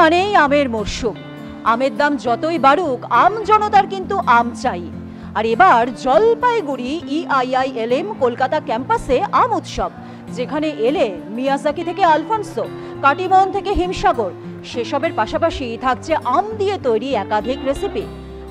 মানেই আমের মরশুম। আমের দাম যতই বাড়ুক, আম জনতার কিন্তু আম চাই। আর এবার জলপাইগুড়ি EIILM কলকাতা ক্যাম্পাসে আম উৎসব, যেখানে এলে মিয়াজাকি থেকে আলফানসো, কাটিমন থেকে হিমসাগর, সেসবের পাশাপাশি থাকছে আম দিয়ে তৈরি একাধিক রেসিপি।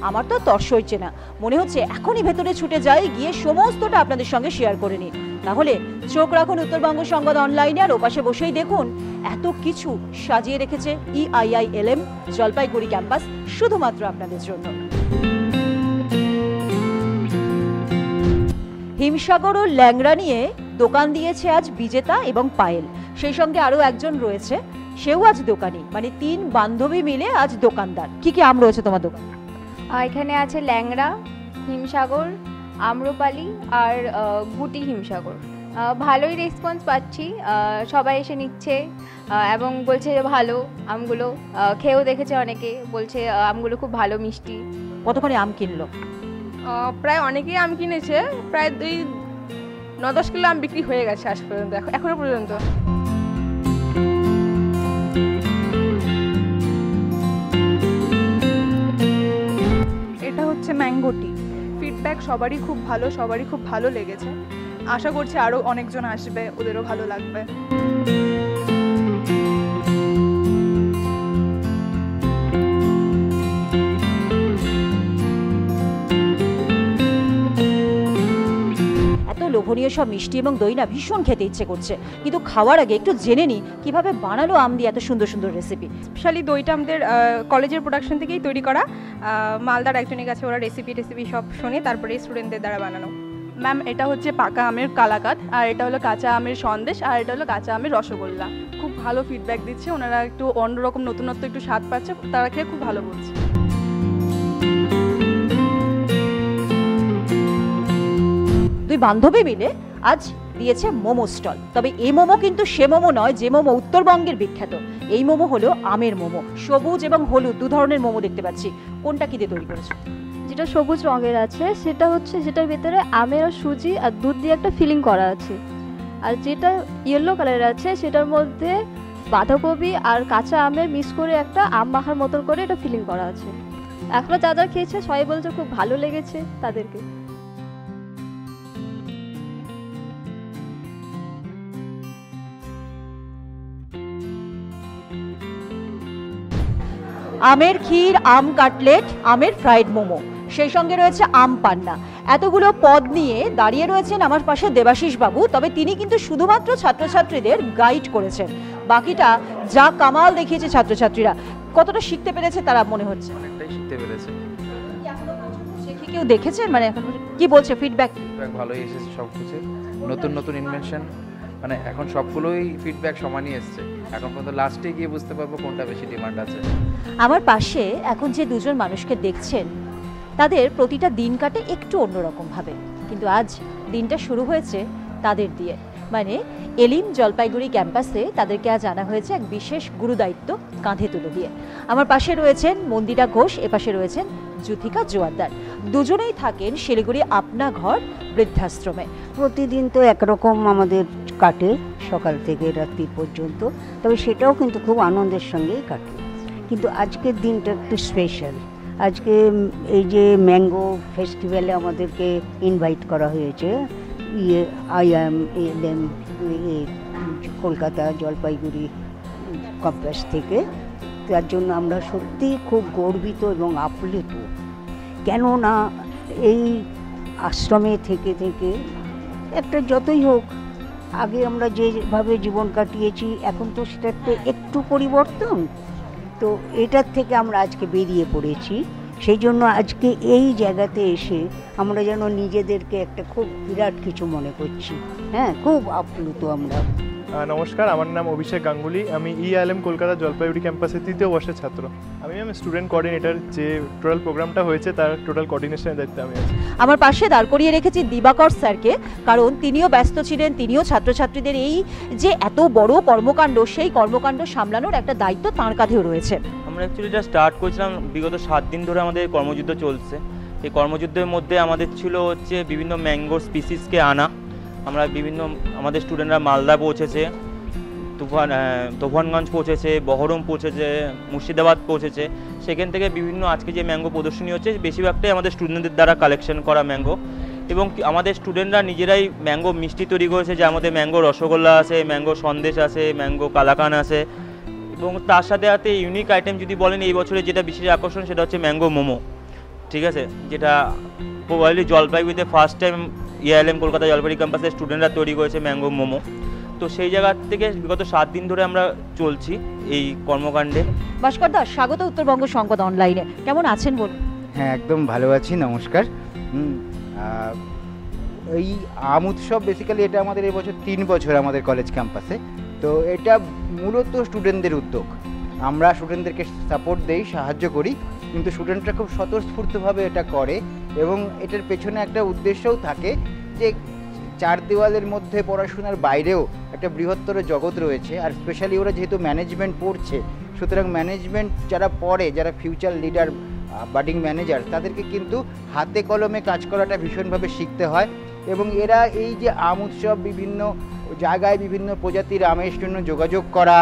আমার তো তর্স হচ্ছে না, মনে হচ্ছে এখনই ভেতরে ছুটে যাই, গিয়ে সমস্তটা আপনাদের সঙ্গে শেয়ার করে নিই। তাহলে চোখ রাখুন উত্তরবঙ্গ সংবাদ অনলাইনে, আর ওপাশে বসেই দেখুন এত কিছু সাজিয়ে রেখেছে EIILM জলপাইগুড়ি ক্যাম্পাস শুধুমাত্র আপনাদের জন্য। হিমসাগর ও ল্যাংড়া নিয়ে দোকান দিয়েছে আজ বিজেতা এবং পায়েল, সেই সঙ্গে আরো একজন রয়েছে, সেও আজ দোকানি। মানে 3 বান্ধবী মিলে আজ দোকানদার। কি কি আম রয়েছে তোমার দোকানে? এখানে আছে ল্যাংড়া, হিমসাগর, আম্রপালি আর গুটি হিমসাগর। ভালোই রেসপন্স পাচ্ছি, সবাই এসে নিচ্ছে এবং বলছে যে ভালো আমগুলো। খেয়েও দেখেছে অনেকে, বলছে আমগুলো খুব ভালো, মিষ্টি। কতখানি আম কিনলো? প্রায় অনেকেই আম কিনেছে, প্রায় 9-10 কিলো আম বিক্রি হয়ে গেছে আজ পর্যন্ত, এখনো পর্যন্ত। এটা হচ্ছে ম্যাঙ্গো টি। ফিডব্যাক সবারই খুব ভালো, সবারই খুব ভালো লেগেছে। আশা করছি আরও অনেকজন আসবে, ওদেরও ভালো লাগবে। লোভনীয় সব মিষ্টি এবং দই না ভীষণ খেতে ইচ্ছে করছে, কিন্তু খাওয়ার আগে একটু জেনে নিই কিভাবে বানালো আম দিয়ে এত সুন্দর সুন্দর রেসিপি। স্পেশালি দইটা আমাদের কলেজের প্রোডাকশন থেকেই তৈরি করা, মালদার একজনের কাছে ওরা রেসিপি সব শুনে তারপরে স্টুডেন্টদের দ্বারা বানানো। ম্যাম, এটা হচ্ছে পাকা আমের কালাকাঁদ, আর এটা হলো কাঁচা আমের সন্দেশ, আর এটা হলো কাঁচা আমের রসগোল্লা। খুব ভালো ফিডব্যাক দিচ্ছে, ওনারা একটু অন্যরকম নতুনত্ব একটু স্বাদ পাচ্ছে, তারা খেয়ে খুব ভালো বলছে। দুই বান্ধবী মিলে আজ দিয়েছে মোমো স্টল। তবে এই মোমো কিন্তু সে মোমো নয় যে মোমো উত্তরবঙ্গের বিখ্যাত। এই মোমো হলো আমের মোমো। সবুজ এবং হলুদ 2 ধরনের মোমো দেখতে পাচ্ছি। কোনটা কি দিয়ে তৈরি করেছো? যেটা সবুজ রঙের আছে সেটা হচ্ছে, সেটার ভিতরে আমের আর সুজি আর দুধ দিয়ে একটা ফিলিং করা আছে। আর যেটা ইয়েলো কালারের আছে সেটার মধ্যে বাঁধাকপি আর কাঁচা আমের মিক্স করে একটা আম মাখার মতন করে এটা ফিলিং করা আছে। এখনো যা যা খেয়েছে সবাই বলছে খুব ভালো লেগেছে তাদেরকে। আমের ক্ষীর, আম কাটলেট, আমের ফ্রাইড মোমো, সেই সঙ্গে রয়েছে আম পান্না। এতগুলো পদ নিয়ে দাঁড়িয়ে রয়েছেন আমার পাশে দেবাশিস বাবু। তবে তিনি কিন্তু শুধুমাত্র ছাত্রছাত্রীদের গাইড করেছেন, বাকিটা যা কামাল দেখিয়েছে ছাত্রছাত্রীরা। কতটা শিখতে পেরেছে তারা মনে হচ্ছে? অনেকটাই শিখতে পেরেছে। শিখে কেউ দেখেছেন? মানে এখন কি বলছে ফিডব্যাক? ভালোই এসেছে সব কিছু, নতুন নতুন ইনভেনশন, মানে এখন সবগুলোই ফিডব্যাক সমানই এসছে। এখন পর্যন্ত লাস্টে গিয়ে বুঝতে পারবো কোনটা বেশি ডিমান্ড আছে। আমার পাশে এখন যে 2 জন মানুষকে দেখছেন, তাদের প্রতিটা দিন কাটে একটু অন্যরকম ভাবে, কিন্তু আজ দিনটা শুরু হয়েছে তাদের দিয়ে। মানে এলিম জলপাইগুড়ি ক্যাম্পাসে তাদেরকে আজ আনা হয়েছে এক বিশেষ গুরুদায়িত্ব কাঁধে তুলে দিয়ে। আমার পাশে রয়েছেন মন্দিরা ঘোষ, এপাশে রয়েছেন যুথিকা জোয়ারদার। দুজনেই থাকেন শিলিগুড়ি আপনা ঘর বৃদ্ধাশ্রমে। প্রতিদিন তো একরকম আমাদের কাটে, সকাল থেকে রাত্রি পর্যন্ত, তবে সেটাও কিন্তু খুব আনন্দের সঙ্গেই কাটে। কিন্তু আজকের দিনটা একটু স্পেশাল। আজকে এই যে ম্যাঙ্গো ফেস্টিভ্যালে আমাদেরকে ইনভাইট করা হয়েছে EIILM কলকাতা জলপাইগুড়ি ক্যাম্পাস থেকে, তার জন্য আমরা সত্যি খুব গর্বিত এবং আপ্লুত। কেননা এই আশ্রমে থেকে থেকে একটা যতই হোক, আগে আমরা যেভাবে জীবন কাটিয়েছি এখন তো সেটাতে একটু পরিবর্তন, তো এটার থেকে আমরা আজকে বেরিয়ে পড়েছি। সেই জন্য আজকে এই জায়গাতে এসে আমরা যেন নিজেদেরকে একটা খুব বিরাট কিছু মনে করছি। হ্যাঁ, খুব আপ্লুত আমরা। নমস্কার, আমার নাম অভিষেক গাঙ্গুলি। আমি EIILM কলকাতা জলপাইগুড়ি ক্যাম্পাসের 3য় বর্ষের ছাত্র। আমি স্টুডেন্ট কোঅর্ডিনেটর, যে টোটাল প্রোগ্রামটা হয়েছে তার টোটাল কোঅর্ডিনেশনের দায়িত্বে আমি আছি। আমার পাশে দাঁড় করিয়ে রেখেছি দিবাকর স্যারকে, কারণ তিনিও ব্যস্ত ছিলেন, তিনিও ছাত্রছাত্রীদের এই যে এত বড় কর্মকাণ্ড, সেই কর্মকাণ্ড সামলানোর একটা দায়িত্ব তাঁর কাঁধেও রয়েছে। আমরা অ্যাকচুয়ালি যা স্টার্ট করেছিলাম, বিগত 7 দিন ধরে আমাদের কর্মযুদ্ধ চলছে। এই কর্মযুদ্ধের মধ্যে আমাদের ছিল হচ্ছে বিভিন্ন ম্যাঙ্গো স্পিসিসকে আনা। আমরা আমাদের স্টুডেন্টরা মালদা পৌঁছেছে, তুফানগঞ্জ পৌঁছেছে, বহরম পৌঁছেছে, মুর্শিদাবাদ পৌঁছেছে। সেখান থেকে বিভিন্ন আজকে যে ম্যাঙ্গো প্রদর্শনী হচ্ছে বেশিরভাগটাই আমাদের স্টুডেন্টদের দ্বারা কালেকশন করা ম্যাঙ্গো, এবং আমাদের স্টুডেন্টরা নিজেরাই ম্যাঙ্গো মিষ্টি তৈরি করেছে, যার মধ্যে ম্যাঙ্গো রসগোল্লা আছে, ম্যাঙ্গো সন্দেশ আছে, ম্যাঙ্গো কালাকান আছে, এবং তার সাথে সাথে ইউনিক আইটেম যদি বলেন এই বছরে যেটা বিশেষ আকর্ষণ সেটা হচ্ছে ম্যাঙ্গো মোমো, ঠিক আছে, যেটা প্রবাবলি জলপাইগুড়িতে ফার্স্ট টাইম ইআইএলএম কলকাতা জলপাইগুড়ি ক্যাম্পাসের স্টুডেন্টরা তৈরি করেছে ম্যাঙ্গো মোমো। তো সেই জায়গা থেকে বিগত 7 দিন ধরে আমরা চলছি এই কর্মকাণ্ডে। ভাস্কর দা, স্বাগত উত্তরবঙ্গ সংবাদ অনলাইনে। কেমন আছেন বলুন? হ্যাঁ, একদম ভালো আছি, নমস্কার। এই আম উৎসব বেসিক্যালি এটা আমাদের এবছর 3 বছর আমাদের কলেজ ক্যাম্পাসে। তো এটা মূলত স্টুডেন্টদের উদ্যোগ। আমরা স্টুডেন্টদেরকে সাপোর্ট দেই, সাহায্য করি, কিন্তু স্টুডেন্টরা খুব স্বতঃস্ফূর্তভাবে এটা করে, এবং এটার পেছনে একটা উদ্দেশ্যও থাকে যে 4 দেওয়ালের মধ্যে পড়াশোনার বাইরেও একটা বৃহত্তর জগৎ রয়েছে। আর স্পেশালি ওরা যেহেতু ম্যানেজমেন্ট পড়ছে, সুতরাং ম্যানেজমেন্ট যারা পড়ে, যারা ফিউচার লিডার, বাডিং ম্যানেজার, তাদেরকে কিন্তু হাতে কলমে কাজ করাটা ভীষণভাবে শিখতে হয়। এবং এরা এই যে আম উৎসব, বিভিন্ন জায়গায় বিভিন্ন প্রজাতির আমের জন্য যোগাযোগ করা,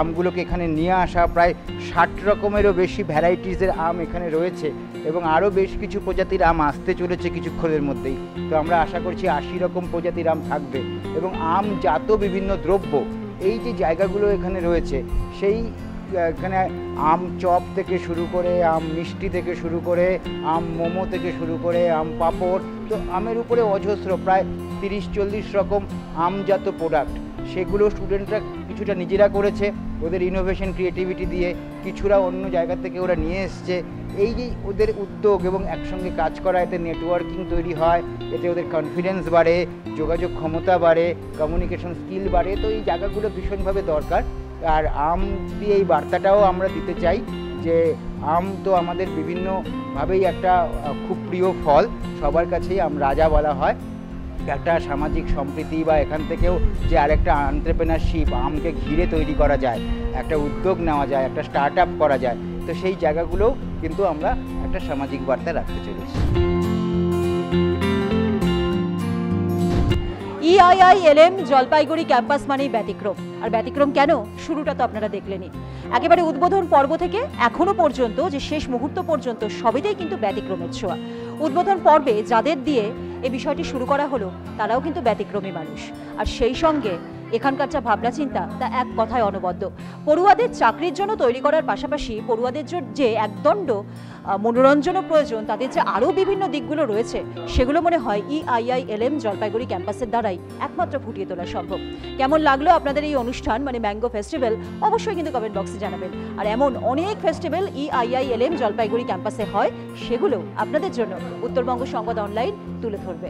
আমগুলোকে এখানে নিয়ে আসা, প্রায় 60 রকমেরও বেশি ভ্যারাইটিসের আম এখানে রয়েছে, এবং আরও বেশ কিছু প্রজাতির আম আসতে চলেছে কিছুক্ষণের মধ্যেই। তো আমরা আশা করছি 80 রকম প্রজাতির আম থাকবে, এবং আম জাত বিভিন্ন দ্রব্য, এই যে জায়গাগুলো এখানে রয়েছে, সেই এখানে আম চপ থেকে শুরু করে, আম মিষ্টি থেকে শুরু করে, আম মোমো থেকে শুরু করে, আম পাঁপড়, তো আমের উপরে অজস্র প্রায় 30-40 রকম আমজাত প্রোডাক্ট, সেগুলো স্টুডেন্টরা কিছুটা নিজেরা করেছে ওদের ইনোভেশন ক্রিয়েটিভিটি দিয়ে, কিছুটা অন্য জায়গা থেকে ওরা নিয়ে এসছে। এই যে ওদের উদ্যোগ এবং একসঙ্গে কাজ করা, এতে নেটওয়ার্কিং তৈরি হয়, এতে ওদের কনফিডেন্স বাড়ে, যোগাযোগ ক্ষমতা বাড়ে, কমিউনিকেশন স্কিল বাড়ে। তো এই জায়গাগুলো ভীষণভাবে দরকার। আর আম দিয়ে এই বার্তাটাও আমরা দিতে চাই যে আম তো আমাদের বিভিন্নভাবেই একটা খুব প্রিয় ফল, সবার কাছেই আম রাজা বলা হয়। একটা সামাজিক সম্প্রীতি বা এখান থেকেও যে আরেকটা এন্টারপ্রেনারশিপ আমকে ঘিরে তৈরি করা যায়, একটা উদ্যোগ নেওয়া যায়, একটা স্টার্ট আপ করা যায়, তো সেই জায়গাগুলোও কিন্তু আমরা একটা সামাজিক বার্তা রাখতে চলেছি। ইআইআইএলএম জলপাইগুড়ি ক্যাম্পাস মানেই ব্যতিক্রম। আর ব্যতিক্রম কেন, শুরুটা তো আপনারা দেখলেনই। একেবারে উদ্বোধন পর্ব থেকে এখনো পর্যন্ত যে শেষ মুহূর্ত পর্যন্ত সবেতেই কিন্তু ব্যতিক্রমের ছোঁয়া। উদ্বোধন পর্বে যাদের দিয়ে এই বিষয়টি শুরু করা হলো তারাও কিন্তু ব্যতিক্রমী মানুষ, আর সেই সঙ্গে এখানকার যা ভাবনা চিন্তা তা এক কথায় অনবদ্য। পড়ুয়াদের চাকরির জন্য তৈরি করার পাশাপাশি পড়ুয়াদের যে একদণ্ড মনোরঞ্জনও প্রয়োজন, তাদের যে আরও বিভিন্ন দিকগুলো রয়েছে, সেগুলো মনে হয় ইআইআইএলএম জলপাইগুড়ি ক্যাম্পাসের দ্বারাই একমাত্র ফুটিয়ে তোলা সম্ভব। কেমন লাগলো আপনাদের এই অনুষ্ঠান, মানে ম্যাঙ্গো ফেস্টিভ্যাল, অবশ্যই কিন্তু কমেন্ট বক্সে জানাবেন। আর এমন অনেক ফেস্টিভ্যাল ইআইআইএলএম জলপাইগুড়ি ক্যাম্পাসে হয়, সেগুলো আপনাদের জন্য উত্তরবঙ্গ সংবাদ অনলাইন তুলে ধরবে।